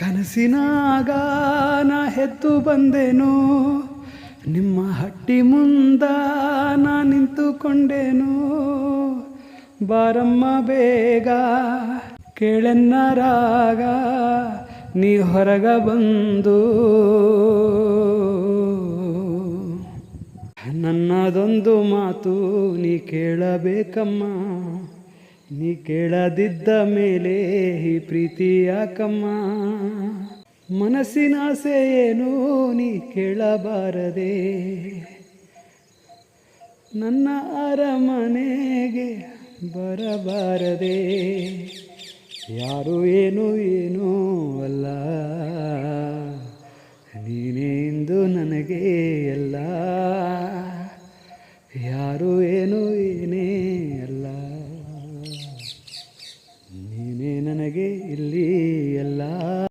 ಕನಸಿನಾಗ ನಾ ಎದ್ದು ಬಂದೆನು, ನಿಮ್ಮ ಹಟ್ಟಿ ಮುಂದ ನಾ ನಿಂತುಕೊಂಡೆನು. ಬಾರಮ್ಮ ಬೇಗ ಕೇಳೆನ್ನ ರಾಗ, ನೀ ಹೊರಗ ಬಂದು ನನ್ನದೊಂದು ಮಾತು ನೀ ಕೇಳಬೇಕಮ್ಮ. ನೀ ಕೇಳದಿದ್ದ ಮೇಲೆ ಈ ಪ್ರೀತಿ ಯಾಕಮ್ಮ. ಮನಸ್ಸಿನ ಆಸೆ ಏನು ನೀ ಕೇಳಬಾರದೆ, ನನ್ನ ಅರಮನೆಗೆ ಬರಬಾರದೆ. ಯಾರು ಏನು ಏನೂ ಅಲ್ಲ